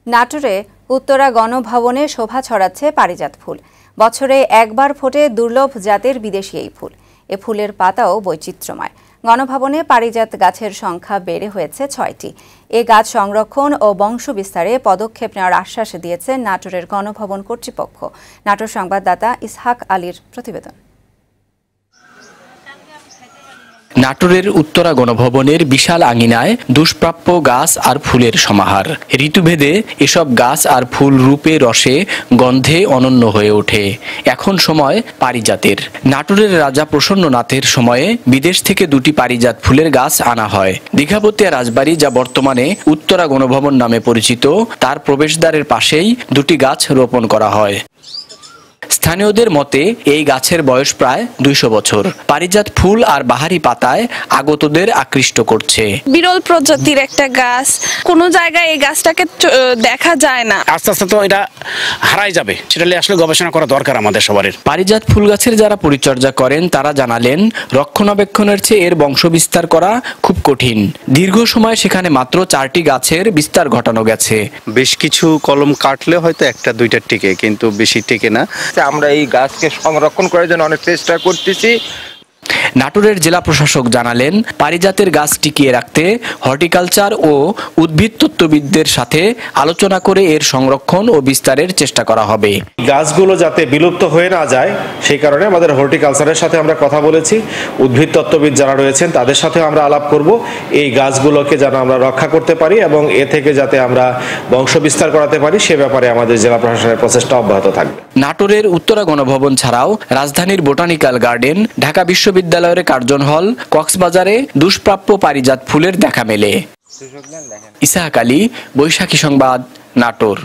নাটোরে উত্তরা গণভবনে শোভা ছড়াচ্ছে পারিজাত ফুল। বছরে একবার ফোটে দুর্লভ জাতের বিদেশি এই ফুল। এ ফুলের পাতাও বৈচিত্র্যময়। গণভবনে পারিজাত গাছের সংখ্যা বেড়ে হয়েছে ৬টি। এ গাছ সংরক্ষণ ও বংশ বিস্তারে পদক্ষেপ নেওয়ার আশ্বাস দিয়েছে নাটোরের গণভবন কর্তৃপক্ষ। নাটোর সংবাদদাতা ইসহাক আলীর প্রতিবেদন। নাটোরের উত্তরা গণভবনের বিশাল আঙিনায় দুষ্প্রাপ্য গাছ আর ফুলের সমাহার। ঋতুভেদে এসব গাছ আর ফুল রূপে রসে গন্ধে অনন্য হয়ে ওঠে। এখন সময় পারিজাতের। নাটোরের রাজা প্রসন্ননাথের সময়ে বিদেশ থেকে 2টি পারিজাত ফুলের গাছ আনা হয়। দীঘাপতিয়া রাজবাড়ি, যা বর্তমানে উত্তরা গণভবন নামে পরিচিত, তার প্রবেশদ্বারের পাশেই 2টি গাছ রোপণ করা হয়। স্থানীয়দের মতে এই গাছের বয়স প্রায় 200 বছর। পারিজাত ফুল আর বাহারি পাতায় আগতদের আকৃষ্ট করছে। বিরল প্রজাতির একটা গাছ, কোনো জায়গায় এই গাছটাকে দেখা যায় না। আস্তে আস্তে তো এটা হারাই যাবে, সেটা নিয়ে আসলে গবেষণা করা দরকার আমাদের সবার। পারিজাত ফুল গাছের যারা পরিচর্যা করেন তারা জানালেন, রক্ষণাবেক্ষণের চেয়ে এর বংশবিস্তার করা খুব কঠিন। দীর্ঘ সময় সেখানে মাত্র 4টি গাছের বিস্তার ঘটানো গেছে। বেশ কিছু কলম কাটলে হয়তো 1-2টা টিকে, কিন্তু বেশি টিকে না। আমরা এই গাছকে সংরক্ষণ করার জন্য অনেক চেষ্টা করতেছি। নাটোরের জেলা প্রশাসক জানালেন, পারিজাতের গাছ টিকিয়ে রাখতে হর্টিকালচার ও উদ্ভিদ তত্ত্ববিদদের সাথে আলোচনা করে এর সংরক্ষণ ও বিস্তারের চেষ্টা করা হবে। গাছগুলো যাতে বিলুপ্ত হয়ে না যায় সেই কারণে আমাদের হর্টিকালচারের সাথে আমরা কথা বলেছি। উদ্ভিদ তত্ত্ববিদ যারা রয়েছেন তাদের সাথেও আমরা আলাপ করব, এই গাছগুলোকে যেন আমরা রক্ষা করতে পারি এবং এ থেকে যাতে আমরা বংশ বিস্তার করাতে পারি, সে ব্যাপারে আমাদের জেলা প্রশাসনের প্রচেষ্টা অব্যাহত থাকবে। নাটোরের উত্তরা গণভবন ছাড়াও রাজধানীর বোটানিক্যাল গার্ডেন, ঢাকা বিশ্ববিদ্যালয়ের কার্জন হল, কক্সবাজারে দুষ্প্রাপ্য পারিজাত ফুলের দেখা মেলে। ইসহাক আলী, বৈশাখী সংবাদ, নাটোর।